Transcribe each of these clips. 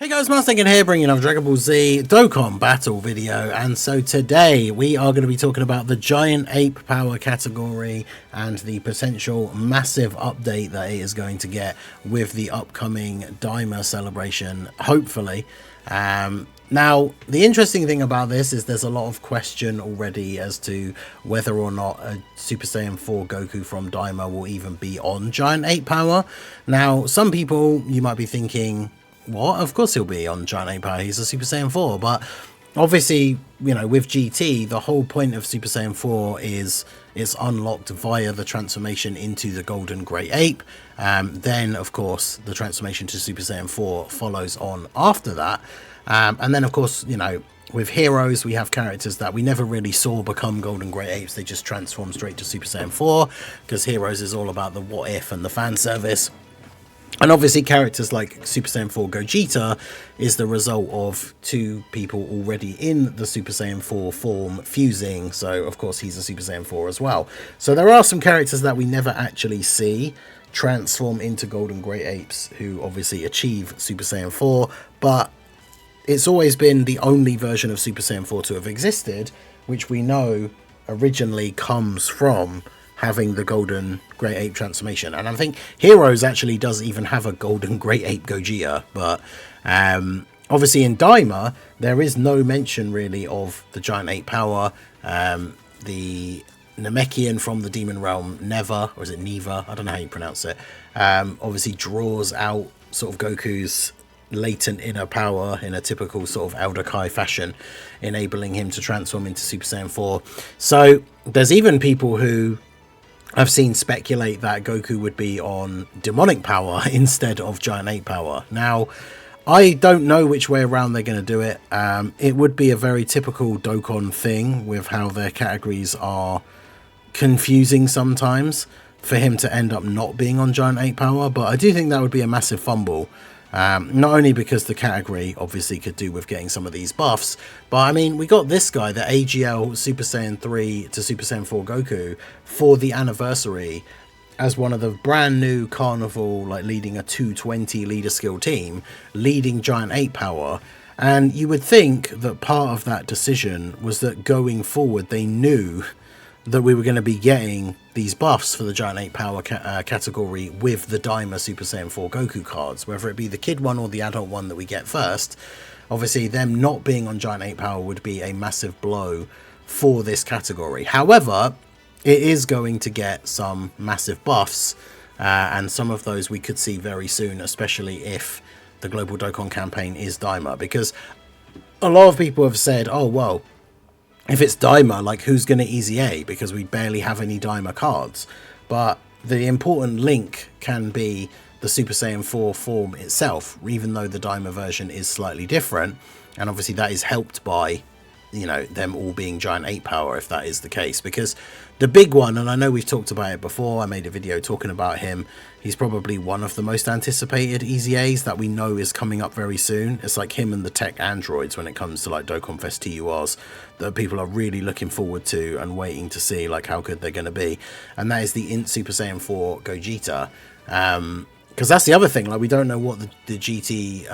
Hey guys, Martin here, bringing another Dragon Ball Z Dokkan Battle video, and so today we are going to be talking about the Giant Ape Power category and the potential massive update that it is going to get with the upcoming Daima celebration, hopefully. Now, the interesting thing about this is there's a lot of question already as to whether or not a Super Saiyan 4 Goku from Daima will even be on Giant Ape Power. Now, some people, you might be thinking, what? Of course he'll be on Giant Ape Power, he's a Super Saiyan 4, but obviously, you know, with GT, the whole point of Super Saiyan 4 is it's unlocked via the transformation into the Golden Great Ape. Then, of course, the transformation to Super Saiyan 4 follows on after that. And then, of course, you know, with Heroes, we have characters that we never really saw become Golden Great Apes. They just transform straight to Super Saiyan 4, because Heroes is all about the what if and the fan service. And obviously characters like Super Saiyan 4 Gogeta is the result of two people already in the Super Saiyan 4 form fusing, so of course he's a Super Saiyan 4 as well. So there are some characters that we never actually see transform into Golden Great Apes who obviously achieve Super Saiyan 4, but it's always been the only version of Super Saiyan 4 to have existed, which we know originally comes from having the Golden Great Ape transformation. And I think Heroes actually does even have a Golden Great Ape Gogeta, but obviously in Daima there is no mention really of the Giant Ape Power. The Namekian from the Demon Realm, Neva, or is it Neva? I don't know how you pronounce it. Obviously draws out sort of Goku's latent inner power in a typical sort of Elder Kai fashion, enabling him to transform into Super Saiyan 4. So there's even people who I've seen speculate that Goku would be on Demonic Power instead of Giant Ape Power. Now, I don't know which way around they're going to do it. It would be a very typical Dokkan thing with how their categories are confusing sometimes for him to end up not being on Giant Ape Power, but I do think that would be a massive fumble. Not only because the category obviously could do with getting some of these buffs, but I mean, we got this guy, the AGL Super Saiyan 3 to Super Saiyan 4 Goku, for the anniversary as one of the brand new Carnival, like leading a 220 leader skill team, leading Giant Ape Power. And you would think that part of that decision was that going forward they knew that we were going to be getting these buffs for the Giant Ape Power category with the Daima Super Saiyan 4 Goku cards, whether it be the kid one or the adult one that we get first. Obviously, them not being on Giant Ape Power would be a massive blow for this category. However, it is going to get some massive buffs, and some of those we could see very soon, especially if the Global Dokkan campaign is Daima, because a lot of people have said, oh, well, if it's Daima, like, who's going to EZA? Because we barely have any Daima cards. But the important link can be the Super Saiyan 4 form itself, even though the Daima version is slightly different. And obviously that is helped by, you know, them all being Giant Ape Power, if that is the case. Because the big one, and I know we've talked about it before, I made a video talking about him, he's probably one of the most anticipated EZAs that we know is coming up very soon. It's like him and the tech androids when it comes to like Dokkan Fest TURs that people are really looking forward to and waiting to see like how good they're going to be. And that is the Int Super Saiyan 4 Gogeta. Because that's the other thing, like we don't know what the GT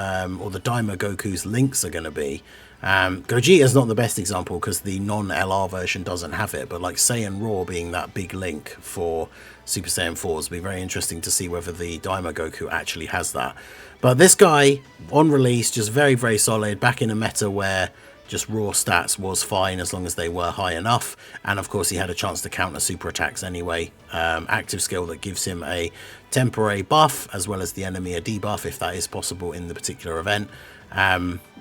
or the Daima Goku's links are going to be. Gogeta is not the best example because the non-LR version doesn't have it, but like Saiyan Raw being that big link for Super Saiyan 4s, will be very interesting to see whether the Daima Goku actually has that. But this guy, on release, just very, very solid, back in a meta where just raw stats was fine as long as they were high enough, and of course he had a chance to counter super attacks anyway. Active skill that gives him a temporary buff as well as the enemy a debuff if that is possible in the particular event.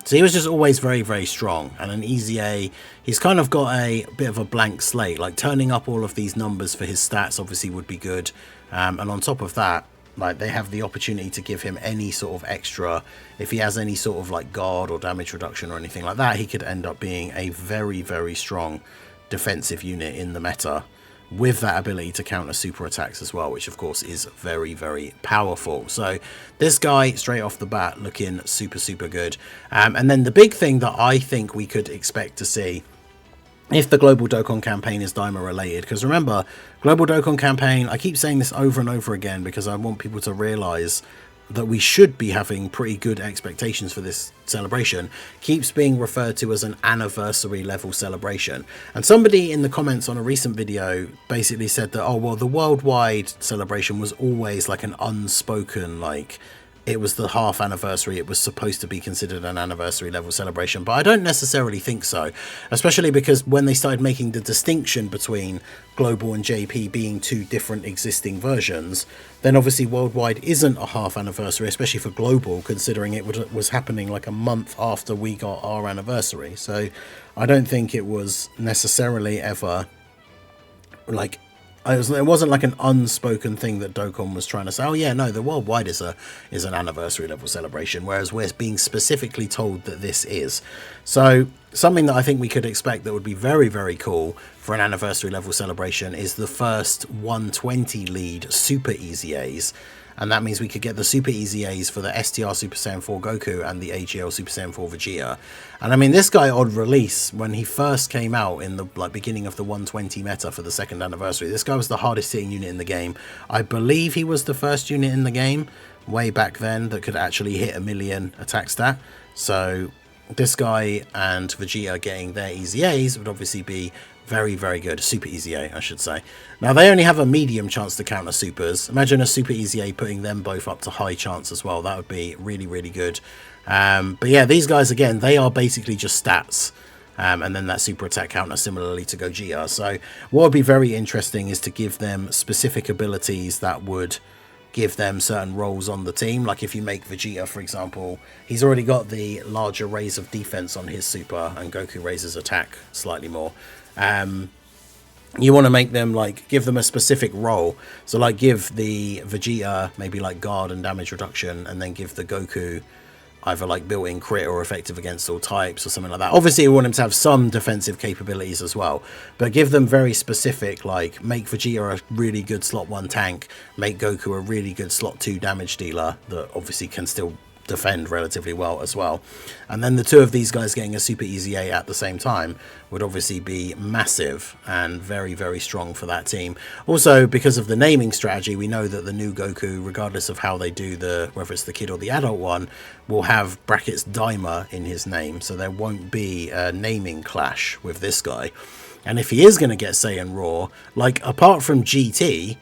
So he was just always very, very strong, and an EZA, he's kind of got a bit of a blank slate, like turning up all of these numbers for his stats obviously would be good, and on top of that, like they have the opportunity to give him any sort of extra, if he has any sort of like guard or damage reduction or anything like that, he could end up being a very, very strong defensive unit in the meta, with that ability to counter super attacks as well, which of course is very, very powerful. So this guy straight off the bat looking super, super good. And then the big thing that I think we could expect to see if the Global Dokkan campaign is Daima related, because remember, Global Dokkan campaign, I keep saying this over and over again because I want people to realize that we should be having pretty good expectations for this celebration, keeps being referred to as an anniversary level celebration. And somebody in the comments on a recent video basically said that, oh, well, the worldwide celebration was always like an unspoken, like, it was the half anniversary, it was supposed to be considered an anniversary level celebration. But I don't necessarily think so, especially because when they started making the distinction between Global and JP being two different existing versions, then obviously worldwide isn't a half anniversary, especially for Global, considering it was happening like a month after we got our anniversary. So I don't think it was necessarily ever like, it wasn't like an unspoken thing that Dokkan was trying to say, oh yeah, no, the worldwide is an anniversary level celebration, whereas we're being specifically told that this is. So something that I think we could expect that would be very, very cool for an anniversary level celebration is the first 120 lead Super EZAs. And that means we could get the Super EZAs for the STR Super Saiyan 4 Goku and the AGL Super Saiyan 4 Vegeta. And I mean, this guy on release, when he first came out in the beginning of the 120 meta for the second anniversary, this guy was the hardest hitting unit in the game. I believe he was the first unit in the game way back then that could actually hit 1,000,000 attack stat. So this guy and Vegeta getting their EZAs would obviously be very, very good. Super EZA, I should say. Now, they only have a medium chance to counter supers. Imagine a Super EZA putting them both up to high chance as well. That would be really, really good. But yeah, these guys, again, they are basically just stats. And then that super attack counter similarly to Gogeta. So what would be very interesting is to give them specific abilities that would give them certain roles on the team. Like if you make Vegeta, for example, he's already got the larger raise of defense on his super, and Goku raises attack slightly more. You want to make them, like, give them a specific role. So like give the Vegeta maybe like guard and damage reduction, and then give the Goku either like built-in crit or effective against all types or something like that. Obviously you want him to have some defensive capabilities as well, but give them very specific, like make Vegeta a really good slot 1 tank, make Goku a really good slot 2 damage dealer that obviously can still defend relatively well as well. And then the two of these guys getting a Super EZA at the same time would obviously be massive and very, very strong for that team. Also, because of the naming strategy, we know that the new Goku, regardless of how they do whether it's the kid or the adult one, will have brackets Daima in his name, so there won't be a naming clash with this guy. And if he is going to get Saiyan Raw, like apart from GT,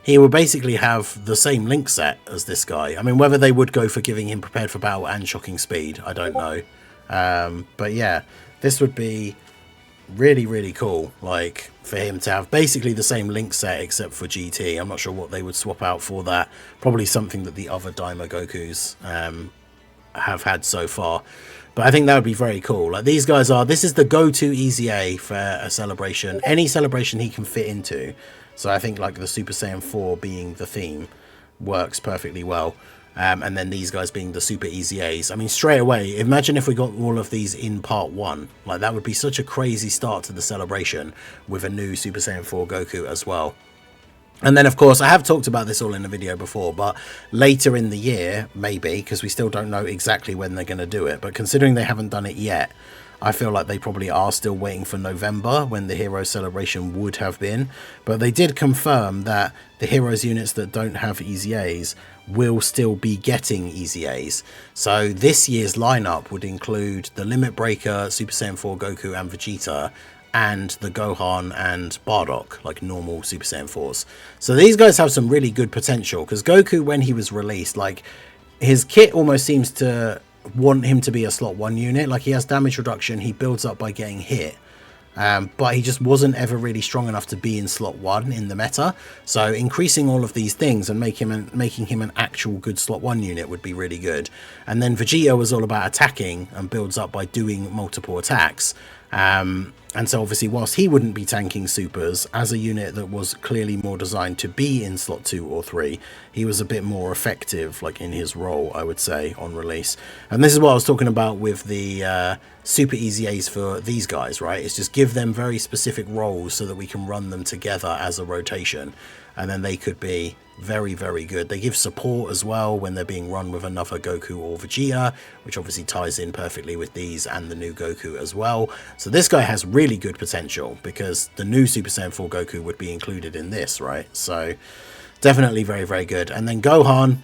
he will basically have the same link set as this guy. I mean, whether they would go for giving him Prepared for Battle and Shocking Speed, I don't know. But yeah, this would be really, really cool, like, for him to have basically the same link set except for GT. I'm not sure what they would swap out for that. Probably something that the other Daima Gokus have had so far. But I think that would be very cool. Like, these guys this is the go-to EZA for a celebration. Any celebration he can fit into. So I think like the Super Saiyan 4 being the theme works perfectly well. And then these guys being the Super EZAs. I mean, straight away, imagine if we got all of these in part 1. Like, that would be such a crazy start to the celebration with a new Super Saiyan 4 Goku as well. And then, of course, I have talked about this all in a video before, but later in the year, maybe, because we still don't know exactly when they're going to do it. But considering they haven't done it yet, I feel like they probably are still waiting for November when the Heroes celebration would have been. But they did confirm that the Heroes units that don't have EZAs will still be getting EZAs. So this year's lineup would include the Limit Breaker, Super Saiyan 4 Goku and Vegeta, and the Gohan and Bardock, like normal Super Saiyan 4s. So these guys have some really good potential, because Goku, when he was released, like, his kit almost seems to want him to be a slot 1 unit. Like, he has damage reduction, he builds up by getting hit, but he just wasn't ever really strong enough to be in slot 1 in the meta. So increasing all of these things and making him an actual good slot 1 unit would be really good. And then Vegeta was all about attacking and builds up by doing multiple attacks. And so obviously, whilst he wouldn't be tanking supers, as a unit that was clearly more designed to be in slot 2 or 3, he was a bit more effective, like, in his role, I would say, on release. And this is what I was talking about with the Super EZAs for these guys, right? It's just give them very specific roles so that we can run them together as a rotation. And then they could be very, very good. They give support as well when they're being run with another Goku or Vegeta, which obviously ties in perfectly with these and the new Goku as well. So this guy has really good potential, because the new Super Saiyan 4 Goku would be included in this, right? So definitely very, very good. And then Gohan,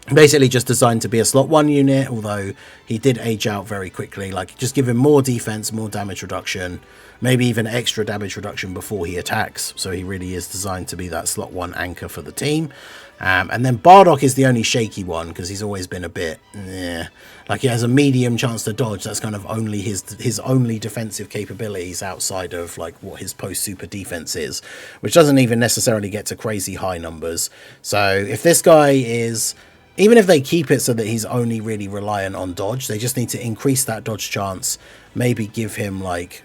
Basically just designed to be a slot 1 unit, although he did age out very quickly. Like, just give him more defense, more damage reduction, maybe even extra damage reduction before he attacks. So he really is designed to be that slot 1 anchor for the team. And then Bardock is the only shaky one, because he's always been a bit, like he has a medium chance to dodge. That's kind of only his only defensive capabilities outside of like what his post super defense is, which doesn't even necessarily get to crazy high numbers. So if this guy is, even if they keep it so that he's only really reliant on dodge, they just need to increase that dodge chance, maybe give him like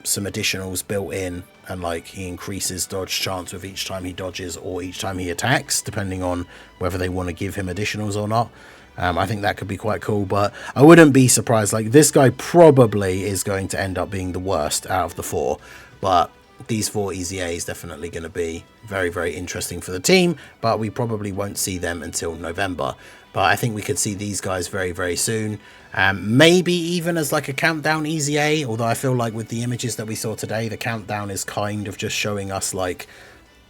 some additionals built in, and like he increases dodge chance with each time he dodges or each time he attacks, depending on whether they want to give him additionals or not. I think that could be quite cool, but I wouldn't be surprised. Like, this guy probably is going to end up being the worst out of the 4, but these 4 EZAs definitely going to be very, very interesting for the team, but we probably won't see them until November. But I think we could see these guys very, very soon. Maybe even as like a countdown EZA, although I feel like with the images that we saw today, the countdown is kind of just showing us like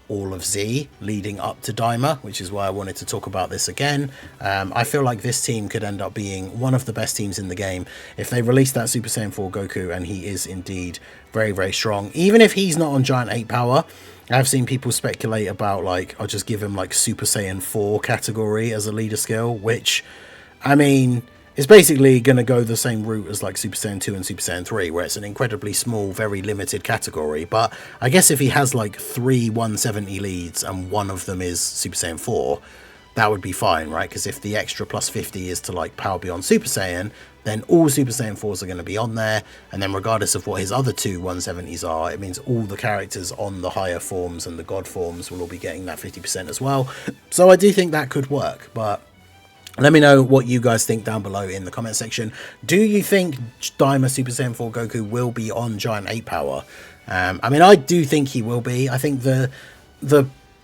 all of Z leading up to Daima, which is why I wanted to talk about this again. I feel like this team could end up being one of the best teams in the game if they release that Super Saiyan 4 Goku, and he is indeed very, very strong. Even if he's not on Giant Ape Power, I've seen people speculate about like, I'll just give him like Super Saiyan 4 category as a leader skill, which, I mean, it's basically going to go the same route as like Super Saiyan 2 and Super Saiyan 3, where it's an incredibly small, very limited category. But I guess if he has like 3 170 leads and one of them is Super Saiyan 4, that would be fine, right? Because if the extra plus 50 is to like power beyond Super Saiyan, then all Super Saiyan 4s are going to be on there. And then regardless of what his other 2 170s are, it means all the characters on the higher forms and the God forms will all be getting that 50% as well. So I do think that could work, but let me know what you guys think down below in the comment section. Do you think Daima Super Saiyan 4 Goku will be on Giant Ape Power? I mean, I do think he will be. I think the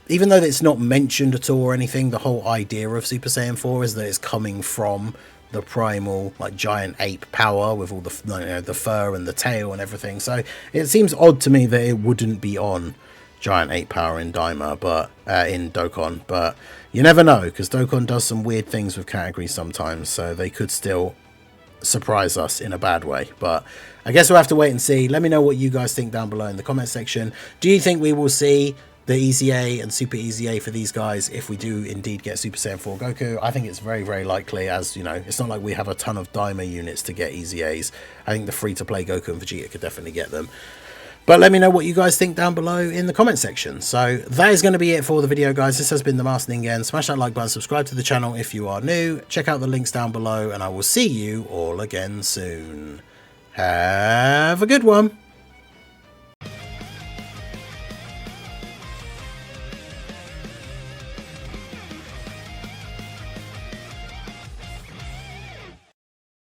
even though it's not mentioned at all or anything, the whole idea of Super Saiyan 4 is that it's coming from the primal like Giant Ape Power with all the, you know, the fur and the tail and everything. So it seems odd to me that it wouldn't be on Giant Ape Power in Daima, but in Dokkan, but you never know, because Dokkan does some weird things with categories sometimes, so they could still surprise us in a bad way. But I guess we'll have to wait and see. Let me know what you guys think down below in the comment section. Do you think we will see the EZA and Super EZA for these guys if we do indeed get Super Saiyan 4 Goku? I think it's very, very likely, as you know, it's not like we have a ton of Daima units to get EZAs. I think the free-to-play Goku and Vegeta could definitely get them. But let me know what you guys think down below in the comment section. So that is going to be it for the video, guys. This has been the Master Ningen. Smash that like button, subscribe to the channel if you are new. Check out the links down below, and I will see you all again soon. Have a good one.